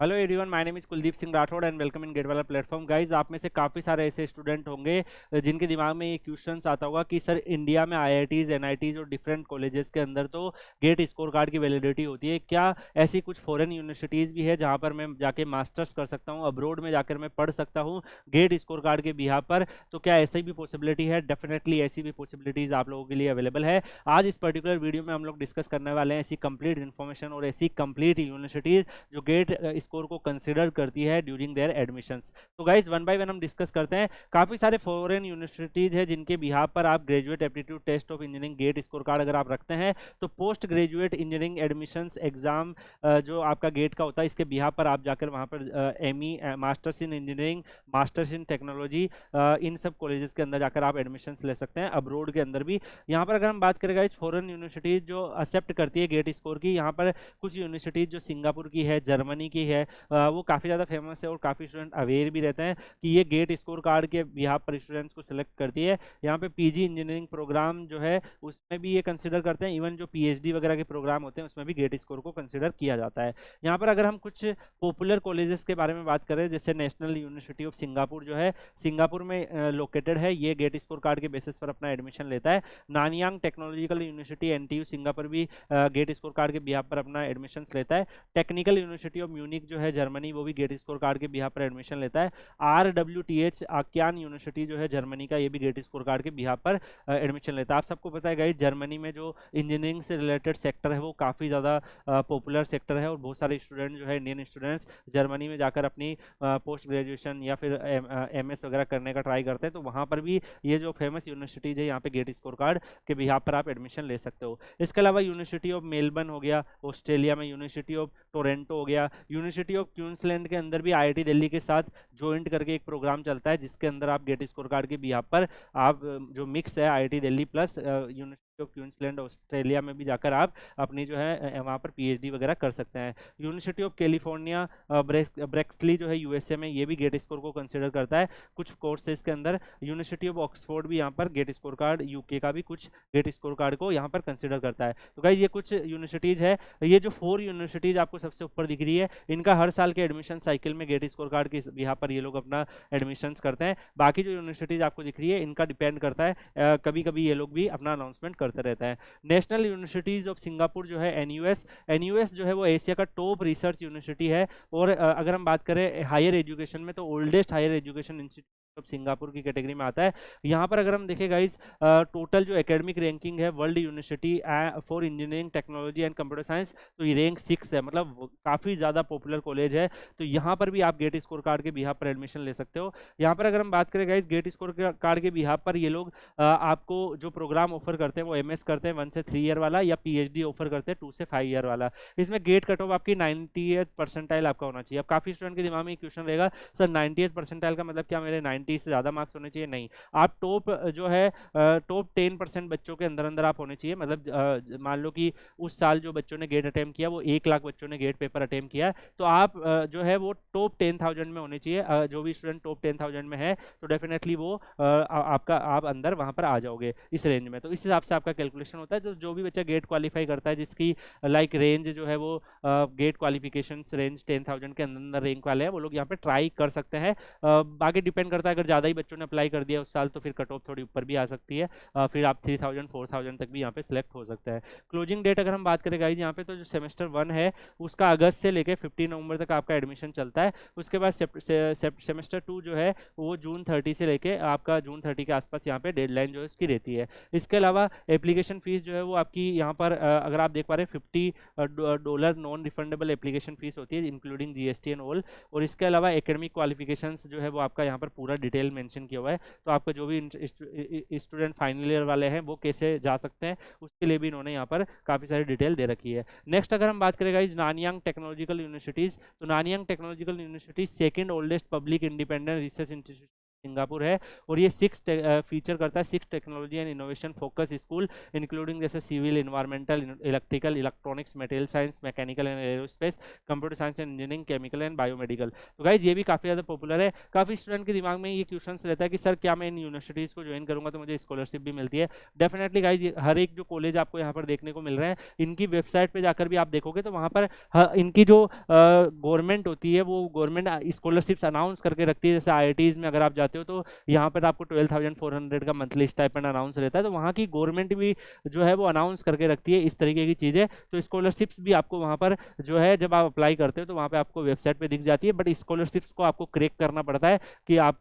Hello everyone, my name is Kuldeep Singh Rathore and welcome in GATE वाला platform. Guys, आप में से काफ़ी सारे ऐसे स्टूडेंट होंगे जिनके दिमाग में ये क्वेश्चंस आता होगा कि सर इंडिया में आईआईटीज एनआईटीज और डिफरेंट कॉलेजेस के अंदर तो गेट स्कोर कार्ड की वैलिडिटी होती है। क्या ऐसी कुछ फॉरेन यूनिवर्सिटीज़ भी है जहाँ पर मैं जाके मास्टर्स कर सकता हूँ, अब्रोड में जाकर मैं पढ़ सकता हूँ गेट स्कोर कार्ड के बिहाफ पर? तो क्या ऐसी भी पॉसिबिलिटी है? डेफिनेटली ऐसी भी पॉसिबिलिटीज़ आप लोगों के लिए अवेलेबल है। आज इस पर्टिकुलर वीडियो में हम लोग डिस्कस करने वाले हैं ऐसी कंप्लीट इन्फॉर्मेशन और ऐसी कंप्लीट यूनिवर्सिटीज़ जो गेट स्कोर को कंसिडर करती है ड्यूरिंग देयर एडमिशंस। तो गाइज, वन बाय वन हम डिस्कस करते हैं। काफ़ी सारे फॉरेन यूनिवर्सिटीज़ है जिनके बिहाफ पर आप graduate aptitude test of engineering GATE score card अगर आप रखते हैं तो post graduate engineering admissions exam जो आपका गेट का होता है, इसके बिहाफ पर आप जाकर वहाँ पर ME masters in engineering, masters in technology, इन सब कॉलेजेस के अंदर जाकर आप एडमिशंस ले सकते हैं, अब्रोड के अंदर भी। यहाँ पर अगर हम बात करें गाइज फॉरेन यूनिवर्सिटीज़ जो एक्सेप्ट करती है गेट स्कोर की, यहाँ पर कुछ यूनिवर्सिटीज़ जो सिंगापुर की है, जर्मनी की है, वो काफ़ी ज़्यादा फेमस है और काफ़ी स्टूडेंट अवेयर भी रहते हैं कि ये गेट स्कोर कार्ड के बिहाफ पर स्टूडेंट्स को सिलेक्ट करती है। यहाँ पे पीजी इंजीनियरिंग प्रोग्राम जो है उसमें भी ये कंसिडर करते हैं, इवन जो पीएचडी वगैरह के प्रोग्राम होते हैं उसमें भी गेट स्कोर को कंसिडर किया जाता है। यहाँ पर अगर हम कुछ पॉपुलर कॉलेजेस के बारे में बात करें, जैसे नेशनल यूनिवर्सिटी ऑफ सिंगापुर जो है सिंगापुर में लोकेटेड है, ये गेट स्कोर कार्ड के बेसिस पर अपना एडमिशन लेता है। Nanyang technological university NTU Singapore भी गेट स्कोर कार्ड के बिहाफ पर अपना एडमिशन लेता है। टेक्निकल यूनिवर्सिटी ऑफ म्यूनिक जो है जर्मनी, वो भी गेट स्कोर कार्ड के बिहाफ पर एडमिशन लेता है। RWTH आक्यान यूनिवर्सिटी जो है जर्मनी का, ये भी गेट स्कोर कार्ड के बिहाफ पर एडमिशन लेता है। आप सबको पता है गाइस, जर्मनी में जो इंजीनियरिंग से रिलेटेड सेक्टर है वो काफ़ी ज़्यादा पॉपुलर सेक्टर है और बहुत सारे स्टूडेंट जो है इंडियन स्टूडेंट्स जर्मनी में जाकर अपनी पोस्ट ग्रेजुएशन या फिर एमएस वगैरह करने का ट्राई करते हैं। तो वहाँ पर भी ये जो फेमस यूनिवर्सिटीज़ है यहाँ पे गेट स्कोर कार्ड के बिहाफ पर आप एडमिशन ले सकते हो। इसके अलावा यूनिवर्सिटी ऑफ मेलबर्न हो गया ऑस्ट्रेलिया में, यूनिवर्सिटी ऑफ टोरंटो हो गया, यूनिवर्सिटी ऑफ क्वींसलैंड के अंदर भी आईआईटी दिल्ली के साथ ज्वाइंट करके एक प्रोग्राम चलता है जिसके अंदर आप गेट स्कोर कार्ड के बिहाफ पर आप जो मिक्स है IIT Delhi plus university of Queensland Australia में भी जाकर आप अपनी जो है वहाँ पर पीएचडी वगैरह कर सकते हैं। यूनिवर्सिटी ऑफ कैलिफोर्निया ब्रेक्सली जो है यूएसए में, ये भी गेट स्कोर को कंसिडर करता है कुछ कोर्सेज के अंदर। यूनिवर्सिटी ऑफ ऑक्सफोर्ड भी यहाँ पर गेट स्कोर कार्ड, यूके का भी कुछ गेट स्कोर कार्ड को यहाँ पर कंसिडर करता है। तो गाइज, ये कुछ यूनिवर्सिटीज़ है। ये जो 4 यूनिवर्सिटीज़ आपको सबसे ऊपर दिख रही है, इनका हर साल के एडमिशन साइकिल में गेट स्कोर कार्ड के यहाँ पर ये लोग अपना एडमिशन्स करते हैं। बाकी जो यूनिवर्सिटीज़ आपको दिख रही है इनका डिपेंड करता है, कभी कभी ये लोग भी अपना अनाउंसमेंट करते रहते हैं। नेशनल यूनिवर्सिटीज़ ऑफ सिंगापुर जो है एनयूएस जो है वो एशिया का टॉप रिसर्च यूनिवर्सिटी है। और अगर हम बात करें हायर एजुकेशन में, तो oldest higher education institute of Singapore की कैटेगरी में आता है। यहाँ पर अगर हम देखें गाइज, टोटल जो एकेडमिक रैंकिंग है world university for engineering technology and computer science, तो ये रैंक 6 है, मतलब काफ़ी ज़्यादा पॉपुलर कॉलेज है। तो यहाँ पर भी आप गेट स्कोर कार्ड के बिहाफ पर एडमिशन ले सकते हो। यहाँ पर अगर हम बात करें गाइज, गेट स्कोर कार्ड के बिहाफ पर ये लोग आपको जो प्रोग्राम ऑफर करते हैं वो एमएस करते हैं 1 से 3 ईयर वाला, या पीएचडी ऑफर करते हैं 2 से 5 ईयर वाला। इसमें गेट कट ऑफ आपकी 90th परसेंटाइल आपका होना चाहिए। अब काफ़ी स्टूडेंट के दिमाग में क्वेश्चन रहेगा, सर 90th परसेंटाइल का मतलब क्या मेरे 90 से ज़्यादा मार्क्स होने चाहिए? नहीं, आप टॉप जो है टॉप 10% बच्चों के अंदर अंदर आप होने चाहिए। मतलब मान लो कि उस साल जो बच्चों ने गेट अटेम्प्ट किया वो 1 लाख बच्चों ने गेट पेपर अटेम्प्ट किया, तो आप जो है वो टॉप 10,000 में होने चाहिए। जो भी स्टूडेंट टॉप 10,000 में है तो डेफिनेटली वो आप अंदर वहाँ पर आ जाओगे इस रेंज में। तो इस हिसाब से आपका कैलकुलेशन होता है। तो जो भी बच्चा गेट क्वालिफाई करता है जिसकी लाइक रेंज जो है वो गेट क्वालिफिकेशन रेंज 10,000 के अंदर अंदर रैंक वाले हैं, वो लोग यहाँ पे ट्राई कर सकते हैं। बाकी डिपेंड करता है, अगर ज़्यादा ही बच्चों ने अप्लाई कर दिया उस साल तो फिर कट ऑफ थोड़ी ऊपर भी आ सकती है, फिर आप 3,000 4,000 तक भी यहाँ पे सिलेक्ट हो सकता है। क्लोजिंग डेट अगर हम बात करें गाइज यहाँ पे, तो जो सेमेस्टर 1 है उसका अगस्त से लेकर 15 नवंबर तक आपका एडमिशन चलता है। उसके बाद सेमेस्टर 2 जो है वो जून 30 से लेके आपका जून 30 के आसपास यहाँ पे डेडलाइन जो है उसकी रहती है। इसके अलावा एप्लीकेशन फीस जो है वो आपकी यहाँ पर अगर आप देख पा रहे हैं $50 नॉन रिफंडेबल एप्लीकेशन फीस होती है इंक्लूडिंग जीएसटी एंड ऑल। और इसके अलावा एकेडमिक क्वालिफिकेशंस जो है वो आपका यहाँ पर पूरा डिटेल मेंशन किया हुआ है। तो आपका जो भी स्टूडेंट फाइनल ईयर वाले हैं वो कैसे जा सकते हैं उसके लिए भी इन्होंने यहाँ पर काफ़ी सारी डिटेल दे रखी है। नेक्स्ट अगर हम बात करें गाइस नानयांग टेक्नोलॉजिकल यूनिवर्सिटीज़, तो Nanyang technological university second oldest public independent research institute Singapore है, और ये 6 फीचर करता है 6 technology and innovation focus school, including जैसे civil, environmental, electrical, electronics, material science, mechanical and aerospace, computer science and engineering, chemical and biomedical. तो guys ये भी काफ़ी ज़्यादा पॉपुलर है। काफ़ी स्टूडेंट के दिमाग में ये क्वेश्चन रहता है कि सर क्या मैं इन यूनिवर्सिटीज़ को ज्वाइन करूंगा तो मुझे स्कॉलरशिप भी मिलती है? डेफिनेटली गाइज हर एक जो कॉलेज आपको यहाँ पर देखने को मिल रहे हैं, इनकी वेबसाइट पर जाकर भी आप देखोगे तो वहाँ पर इनकी जो गवर्नमेंट होती है वो गवर्नमेंट स्कॉलरशिप्स अनाउंस करके रखती है। जैसे आईआईटीज़ में अगर आप जाते हो तो यहाँ पर आपको 12,400 का मंथली स्टाइपेंड अनाउंस रहता है, तो वहाँ की गवर्नमेंट भी जो है वो अनाउंस करके रखती है इस तरीके की चीज़ें। तो स्कॉलरशिप्स भी आपको वहाँ पर जो है जब आप अप्लाई करते हो तो वहाँ पे आपको वेबसाइट पे दिख जाती है, बट स्कॉलरशिप्स को आपको क्रैक करना पड़ता है कि आप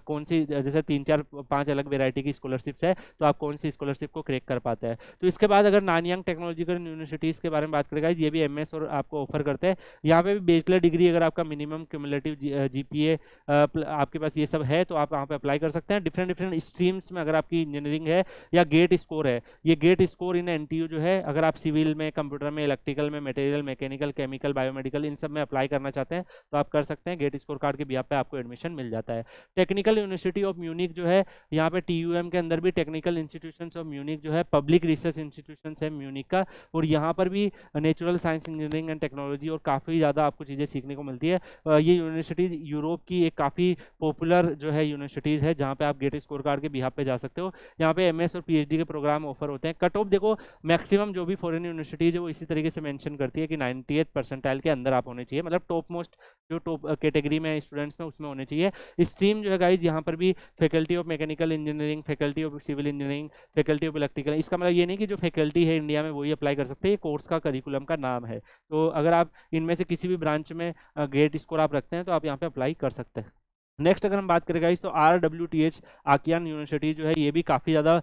कौन सी, जैसे 3-4-5 अलग वेराइटी की स्कॉलरशिप्स है, तो आप कौन सी स्कॉलरशिप को क्रैक कर पाते हैं। तो इसके बाद अगर नानयांग टेक्नोलॉजिकल यूनिवर्सिटीज़ के बारे में बात करेगा, ये भी एमएस और आपको ऑफर करते हैं। यहाँ पे भी बैचलर डिग्री अगर आपका मिनिमम क्यूमुलेटिव जीपीए आपके पास ये सब है तो आप वहाँ पे अप्लाई कर सकते हैं। डिफरेंट डिफरेंट स्ट्रीम्स में अगर आपकी इंजीनियरिंग है या गेट स्कोर है, ये गेट स्कोर इन एनटीयू जो है, अगर आप सिविल में, कंप्यूटर में, इलेक्ट्रिकल में, मटेरियल, मैकेनिकल, केमिकल, बायोमेडिकल इन सब में अप्लाई करना चाहते हैं तो आप कर सकते हैं। गेट स्कोर कार्ड के बिहाफ पे आपको एडमिशन मिल जाता है। टेक्निकल यूनिवर्सिटी ऑफ म्यूनिक जो है, यहाँ पे टीयूएम के अंदर भी टेक्निकल इंस्टीट्यूशंस ऑफ म्यूनिक जो है पब्लिक रिसर्च इंस्टीट्यूशंस है म्यूनिक का, और यहाँ पर भी natural science, engineering and technology और काफ़ी ज़्यादा आपको चीज़ें सीखने को मिलती है। ये यूनिवर्सिटीज़ यूरोप की एक काफ़ी पॉपुलर जो है यूनिवर्सिटीज़ है जहाँ पे आप गेट स्कोर कार्ड के बिहाफ पे जा सकते हो। यहाँ पे एमएस और पीएचडी के प्रोग्राम ऑफर होते हैं। कट ऑफ देखो मैक्सिमम जो भी फॉरेन यूनिवर्सिटीज़ है वो इसी तरीके से मेंशन करती है कि 98th परसेंटाइल के अंदर आप होने चाहिए, मतलब टॉप मोस्ट जो टॉप कैटेगरी में स्टूडेंट्स में उसमें होने चाहिए। स्ट्रीम जो है गाइज यहाँ पर भी faculty of mechanical engineering, faculty of civil engineering, faculty of electrical, इसका मतलब ये नहीं कि जो फैकल्टी है इंडिया में वही अप्लाई कर सकते हैं, ये कोर्स का करिकुलम का नाम है। तो अगर आप इनमें से किसी भी ब्रांच में गेट स्कोर आप रखते हैं तो आप यहाँ पे अप्लाई कर सकते हैं। नेक्स्ट अगर हम बात करें गाइस तो RWTH आकियान यूनिवर्सिटी जो है ये भी काफ़ी ज़्यादा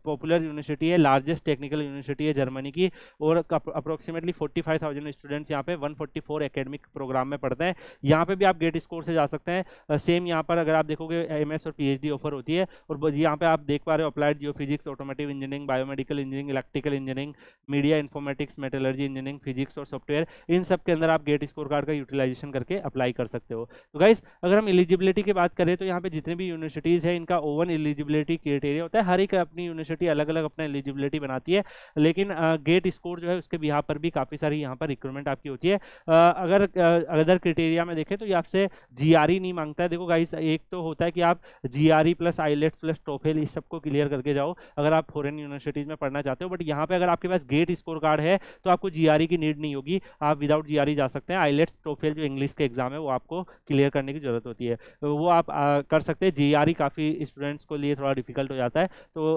पॉपुलर यूनिवर्सिटी है, लार्जेस्ट टेक्निकल यूनिवर्सिटी है जर्मनी की, और अप्रोक्सीमेटली 45,000 स्टूडेंट्स यहाँ पे 144 एकेडमिक प्रोग्राम में पढ़ते हैं। यहाँ पे भी आप गेट स्कोर से जा सकते हैं। सेम यहाँ पर अगर आप देखोगे एमएस और पीएचडी ऑफर होती है, और यहाँ पे आप देख पा रहे हो applied geophysics, automotive engineering, biomedical engineering, electrical engineering, media informatics, metallurgy engineering, physics और सॉफ्टवेयर, इन सब के अंदर आप गेट स्कोर कार्ड का यूटिलाइजेशन करके अप्लाई कर सकते हो। तो गाइस अगर हम एलिजिबिलिटी की बात करें तो यहाँ पे जितने भी यूनिवर्सिटीज़ है इनका ओवन एलिजिबिलिटी क्राइटेरिया होता है। हर एक अपनी यूनिवर्सिटी अलग अलग अपना एलिजिबिलिटी बनाती है, लेकिन गेट स्कोर जो है उसके बिहाफ पर भी काफ़ी सारी यहाँ पर रिक्रूटमेंट आपकी होती है। अगर अदर क्राइटेरिया में देखें तो ये आपसे जीआरई नहीं मांगता है। देखो गाइस एक तो होता है कि आप GRE plus IELTS plus TOEFL इस सबको क्लियर करके जाओ अगर आप फॉरेन यूनिवर्सिटीज़ में पढ़ना चाहते हो, बट यहाँ पे अगर आपके पास गेट स्कोर कार्ड है तो आपको जीआरई की नीड नहीं होगी, आप विदाउट जीआरई जा सकते हैं। आईलेट्स टोफेल जो इंग्लिश के एग्जाम है वो आपको क्लियर करने की जरूरत होती है, तो वो आप कर सकते हैं। जीआरई काफ़ी स्टूडेंट्स को लिए थोड़ा डिफिकल्ट हो जाता है, तो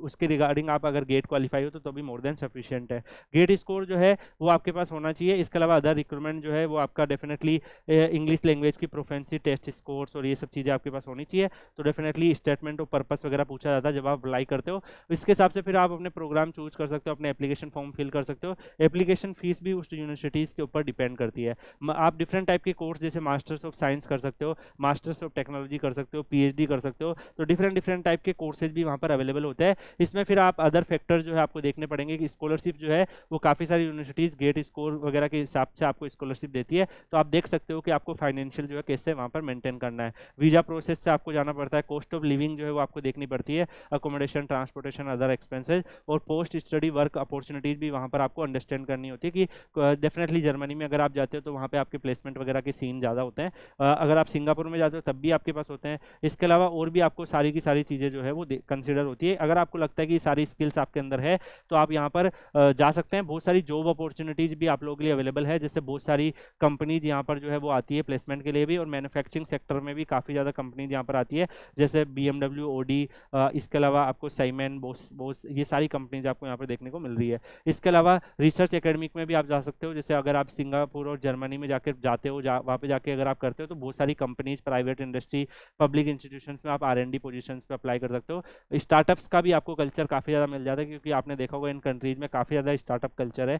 उसके रिगार्डिंग आप अगर गेट क्वालिफाई हो तो भी मोर देन सफिशिएंट है। गेट स्कोर जो है वो आपके पास होना चाहिए। इसके अलावा अदर रिक्रूटमेंट जो है वो आपका डेफिनेटली इंग्लिश लैंग्वेज की प्रोफेंसी टेस्ट स्कोर्स और ये सब चीज़ें आपके पास होनी चाहिए। तो डेफिनेटली स्टेटमेंट ऑफ पर्पस वगैरह पूछा जाता है जब आप अप्लाई करते हो, इसके हिसाब से फिर आप अपने प्रोग्राम चूज कर सकते हो, अपने एप्लीकेशन फॉर्म फिल कर सकते हो। एप्लीकेशन फीस भी उस यूनिवर्सिटीज़ के ऊपर डिपेंड करती है। आप डिफरेंट टाइप के कोर्स जैसे मास्टर्स ऑफ साइंस कर सकते हो, मास्टर्स ऑफ टेक्नोलॉजी कर सकते हो, पीएचडी कर सकते हो, तो डिफरेंट टाइप के कोर्सेज भी वहाँ पर अवेलेबल होते हैं। इसमें फिर आप अदर फैक्टर जो है आपको देखने पड़ेंगे कि स्कॉलरशिप जो है वो काफ़ी सारी यूनिवर्सिटीज़ गेट स्कोर वगैरह के हिसाब से आपको स्कॉलरशिप देती है, तो आप देख सकते हो कि आपको फाइनेंशियल जो है कैसे वहाँ पर मेंटेन करना है। वीज़ा प्रोसेस से आपको जाना पड़ता है, कॉस्ट ऑफ लिविंग जो है वो आपको देखनी पड़ती है, अकोमोडेशन, ट्रांसपोर्टेशन, अदर एक्सपेंसेज, और पोस्ट स्टडी वर्क अपॉर्चुनिटीज़ भी वहाँ पर आपको अंडरस्टैंड करनी होती है कि डेफिनेटली जर्मनी में अगर आप जाते हो तो वहाँ पर आपके प्लेसमेंट वगैरह के सीन ज़्यादा होते हैं। अगर आप सिंगापुर में जाते हो तब भी आपके पास होते हैं। इसके अलावा और भी आपको सारी की सारी चीज़ें जो है वो कंसिडर होती है। अगर आपको लगता है कि सारी स्किल्स आपके अंदर है तो आप यहाँ पर जा सकते हैं। बहुत सारी जॉब अपॉर्चुनिटीज़ भी आप लोगों के लिए अवेलेबल है, जैसे बहुत सारी कंपनीज यहाँ पर जो है वो आती है प्लेसमेंट के लिए भी, और मैन्युफैक्चरिंग सेक्टर में भी काफ़ी ज़्यादा कंपनीज यहाँ पर आती है, जैसे BMW, OD, इसके अलावा आपको साइमन, बोस, ये सारी कंपनीज आपको यहाँ पर देखने को मिल रही है। इसके अलावा रिसर्च एकेडमिक में भी आप जा सकते हो, जैसे अगर आप सिंगापुर और जर्मनी में जाते हो, वहाँ पे जाके अगर आप करते हो तो बहुत सारी companies, private industry, public institutions में आप R&D पोजीशंस पे अप्लाई कर सकते हो। स्टार्टअप्स का भी आपको कल्चर काफ़ी ज़्यादा मिल जाता है, क्योंकि आपने देखा होगा इन कंट्रीज में काफ़ी ज़्यादा स्टार्टअप कल्चर है,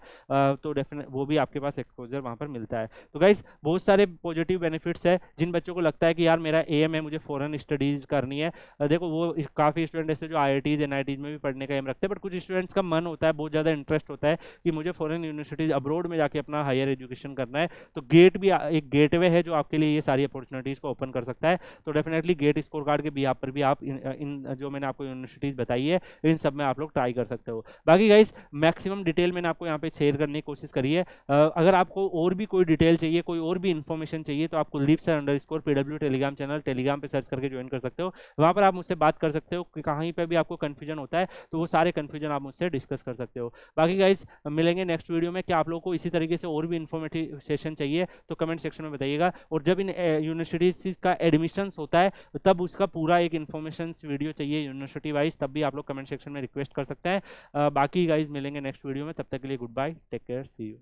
तो डेफिनेट वो भी आपके पास एक्सपोजर वहाँ पर मिलता है। तो गाइस बहुत सारे पॉजिटिव बेनिफिट्स है। जिन बच्चों को लगता है कि यार मेरा एम है, मुझे फॉरेन स्टडीज़ करनी है, देखो वो काफ़ी स्टूडेंट ऐसे जो IITs NITs में भी पढ़ने का एम रखते हैं, बट कुछ स्टूडेंट्स का मन होता है, बहुत ज़्यादा इंटरेस्ट होता है कि मुझे फॉरेन यूनिवर्सिटीज़ अब्रॉड में जाके अपना हायर एजुकेशन करना है, तो गेट भी एक गेटवे है जो आपके लिए ये सारी अपॉर्चुनिटीज़ को ओपन कर सकता है। तो डेफिनेटली गेट स्कोर कार्ड के बिहाफ पर भी आप इन जो मैंने आपको यूनिवर्सिटीज़ बताई है इन सब में आप लोग ट्राई कर सकते हो। बाकी गाइस मैक्सिमम डिटेल मैंने आपको यहाँ पे शेयर करने की कोशिश करी है। अगर आपको और भी कोई डिटेल चाहिए, कोई और भी इन्फॉर्मेशन चाहिए, तो आप Kuldeep sir _PW Telegram channel Telegram पे सर्च करके ज्वाइन कर सकते हो। वहाँ पर आप मुझसे बात कर सकते हो कि कहीं पर भी आपको कन्फ्यूजन होता है तो वो सारे कन्फ्यूजन आप मुझसे डिस्कस कर सकते हो। बाकी गाइस मिलेंगे नेक्स्ट वीडियो में। क्या आप लोगों को इसी तरीके से और भी इन्फॉर्मेटिव सेशन चाहिए तो कमेंट सेक्शन में बताइएगा। और जब इन यूनिवर्सिटीज का एडमिशन्स होता है तब उसका पूरा एक इन्फॉर्मेशन वीडियो चाहिए यूनिवर्सिटी वाइज, तब भी आप लोग कमेंट सेक्शन में रिक्वेस्ट कर सकते हैं। बाकी गाइज मिलेंगे नेक्स्ट वीडियो में, तब तक के लिए goodbye, take care, see you.